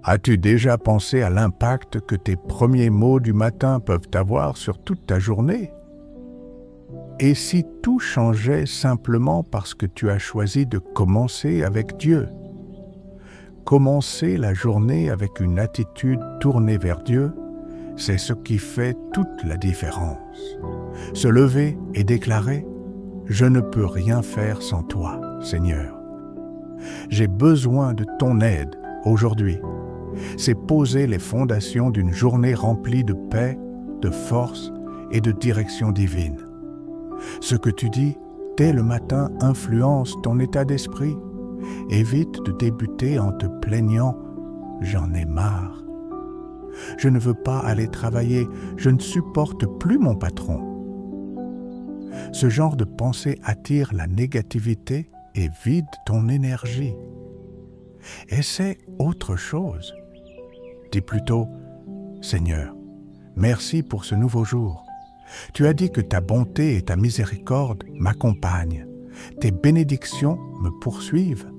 As-tu déjà pensé à l'impact que tes premiers mots du matin peuvent avoir sur toute ta journée? Et si tout changeait simplement parce que tu as choisi de commencer avec Dieu? Commencer la journée avec une attitude tournée vers Dieu, c'est ce qui fait toute la différence. Se lever et déclarer « Je ne peux rien faire sans toi, Seigneur. J'ai besoin de ton aide aujourd'hui. » C'est poser les fondations d'une journée remplie de paix, de force et de direction divine. Ce que tu dis dès le matin influence ton état d'esprit. Évite de débuter en te plaignant « J'en ai marre. Je ne veux pas aller travailler, je ne supporte plus mon patron. » Ce genre de pensée attire la négativité et vide ton énergie. Essaie autre chose. Dis plutôt « Seigneur, merci pour ce nouveau jour. Tu as dit que ta bonté et ta miséricorde m'accompagnent. Tes bénédictions me poursuivent. »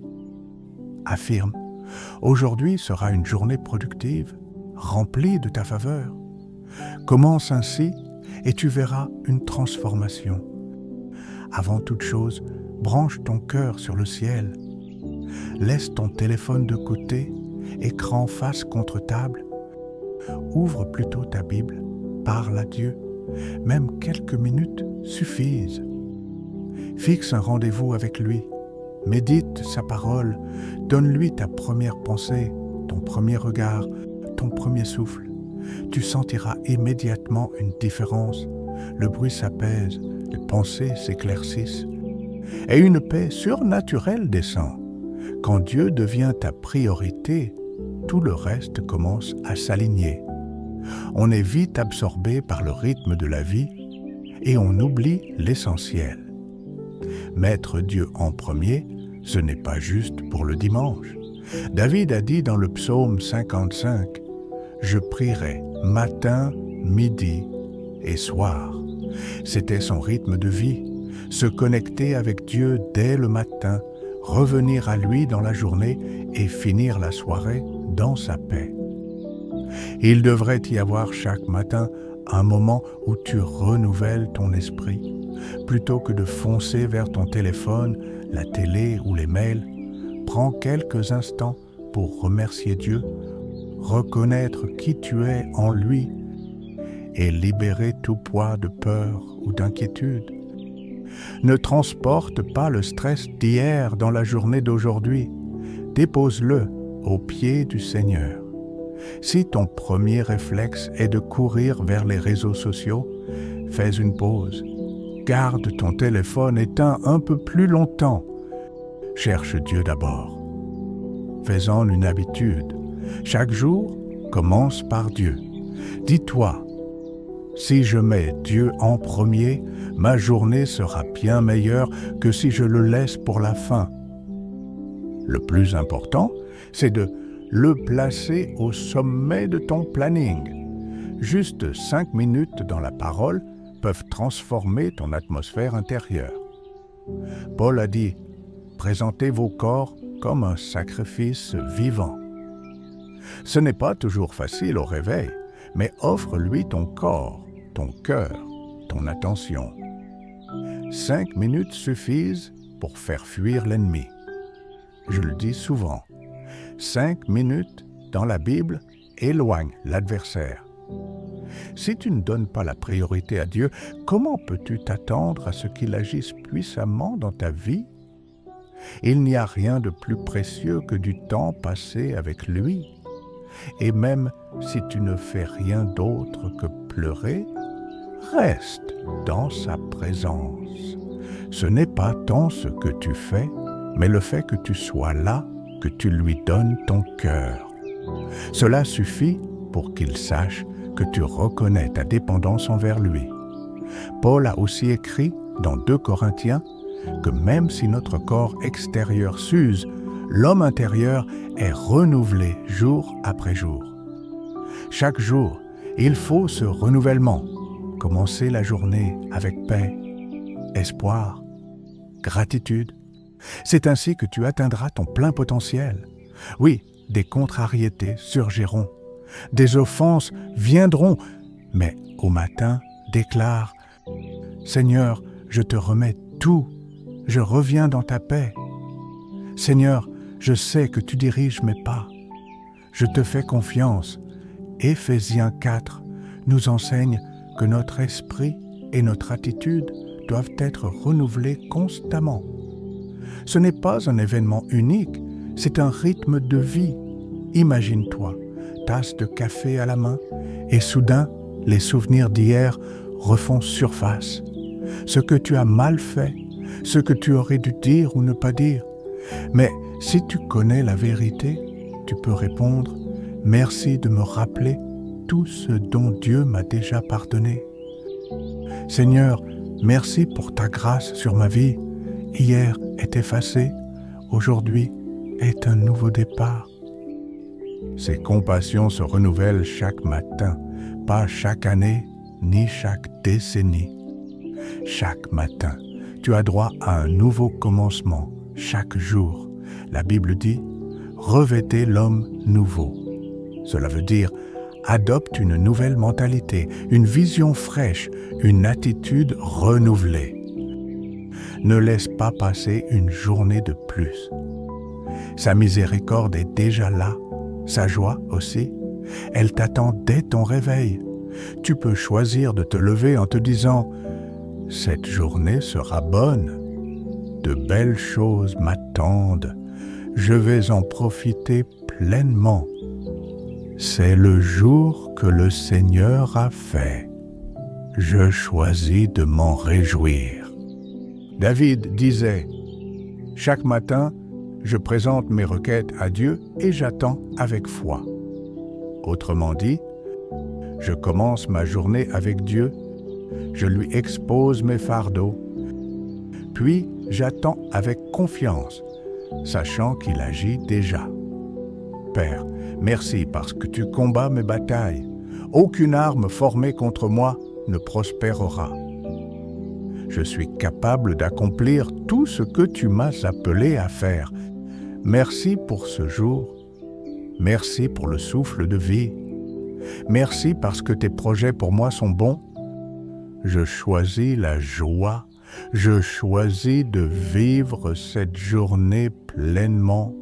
Affirme « Aujourd'hui sera une journée productive, remplie de ta faveur. » Commence ainsi et tu verras une transformation. Avant toute chose, branche ton cœur sur le ciel. Laisse ton téléphone de côté, écran face contre table. Ouvre plutôt ta Bible, parle à Dieu. Même quelques minutes suffisent. Fixe un rendez-vous avec lui. Médite sa parole. Donne-lui ta première pensée, ton premier regard, ton premier souffle. Tu sentiras immédiatement une différence. Le bruit s'apaise, les pensées s'éclaircissent. Et une paix surnaturelle descend. Quand Dieu devient ta priorité, tout le reste commence à s'aligner. On est vite absorbé par le rythme de la vie et on oublie l'essentiel. Mettre Dieu en premier, ce n'est pas juste pour le dimanche. David a dit dans le psaume 55, « Je prierai matin, midi et soir. » C'était son rythme de vie, se connecter avec Dieu dès le matin, revenir à lui dans la journée et finir la soirée dans sa paix. Il devrait y avoir chaque matin un moment où tu renouvelles ton esprit. Plutôt que de foncer vers ton téléphone, la télé ou les mails, prends quelques instants pour remercier Dieu, reconnaître qui tu es en lui et libérer tout poids de peur ou d'inquiétude. Ne transporte pas le stress d'hier dans la journée d'aujourd'hui. Dépose-le aux pieds du Seigneur. Si ton premier réflexe est de courir vers les réseaux sociaux, fais une pause. Garde ton téléphone éteint un peu plus longtemps. Cherche Dieu d'abord. Fais-en une habitude. Chaque jour, commence par Dieu. Dis-toi, si je mets Dieu en premier, ma journée sera bien meilleure que si je le laisse pour la fin. Le plus important, c'est de le placer au sommet de ton planning. Juste 5 minutes dans la parole peuvent transformer ton atmosphère intérieure. Paul a dit « Présentez vos corps comme un sacrifice vivant ». Ce n'est pas toujours facile au réveil, mais offre-lui ton corps, ton cœur, ton attention. 5 minutes suffisent pour faire fuir l'ennemi. Je le dis souvent, 5 minutes dans la Bible éloignent l'adversaire. Si tu ne donnes pas la priorité à Dieu, comment peux-tu t'attendre à ce qu'il agisse puissamment dans ta vie? Il n'y a rien de plus précieux que du temps passé avec lui. Et même si tu ne fais rien d'autre que pleurer, reste dans sa présence. Ce n'est pas tant ce que tu fais, mais le fait que tu sois là, que tu lui donnes ton cœur. Cela suffit pour qu'il sache que tu reconnais ta dépendance envers lui. Paul a aussi écrit dans 2 Corinthiens que même si notre corps extérieur s'use, l'homme intérieur est renouvelé jour après jour. Chaque jour, il faut ce renouvellement. Commencer la journée avec paix, espoir, gratitude. C'est ainsi que tu atteindras ton plein potentiel. Oui, des contrariétés surgiront, des offenses viendront, mais au matin, déclare « Seigneur, je te remets tout, je reviens dans ta paix. Seigneur, je sais que tu diriges mes pas. Je te fais confiance. » Éphésiens 4 nous enseigne que notre esprit et notre attitude doivent être renouvelés constamment. Ce n'est pas un événement unique, c'est un rythme de vie. Imagine-toi, tasse de café à la main, et soudain, les souvenirs d'hier refont surface. Ce que tu as mal fait, ce que tu aurais dû dire ou ne pas dire. Mais si tu connais la vérité, tu peux répondre « Merci de me rappeler tout ce dont Dieu m'a déjà pardonné. Seigneur, merci pour ta grâce sur ma vie. Hier est effacé, aujourd'hui est un nouveau départ. » Ces compassions se renouvellent chaque matin, pas chaque année, ni chaque décennie. Chaque matin, tu as droit à un nouveau commencement, chaque jour. La Bible dit « Revêtez l'homme nouveau ». Cela veut dire « Adopte une nouvelle mentalité, une vision fraîche, une attitude renouvelée. » Ne laisse pas passer une journée de plus. Sa miséricorde est déjà là, sa joie aussi. Elle t'attend dès ton réveil. Tu peux choisir de te lever en te disant « Cette journée sera bonne. De belles choses m'attendent. Je vais en profiter pleinement. C'est le jour que le Seigneur a fait. Je choisis de m'en réjouir. » David disait « Chaque matin, je présente mes requêtes à Dieu et j'attends avec foi. » Autrement dit, je commence ma journée avec Dieu, je lui expose mes fardeaux, puis j'attends avec confiance, sachant qu'il agit déjà. Père, merci parce que tu combats mes batailles. Aucune arme formée contre moi ne prospérera. Je suis capable d'accomplir tout ce que tu m'as appelé à faire. Merci pour ce jour. Merci pour le souffle de vie. Merci parce que tes projets pour moi sont bons. Je choisis la joie. Je choisis de vivre cette journée pleinement.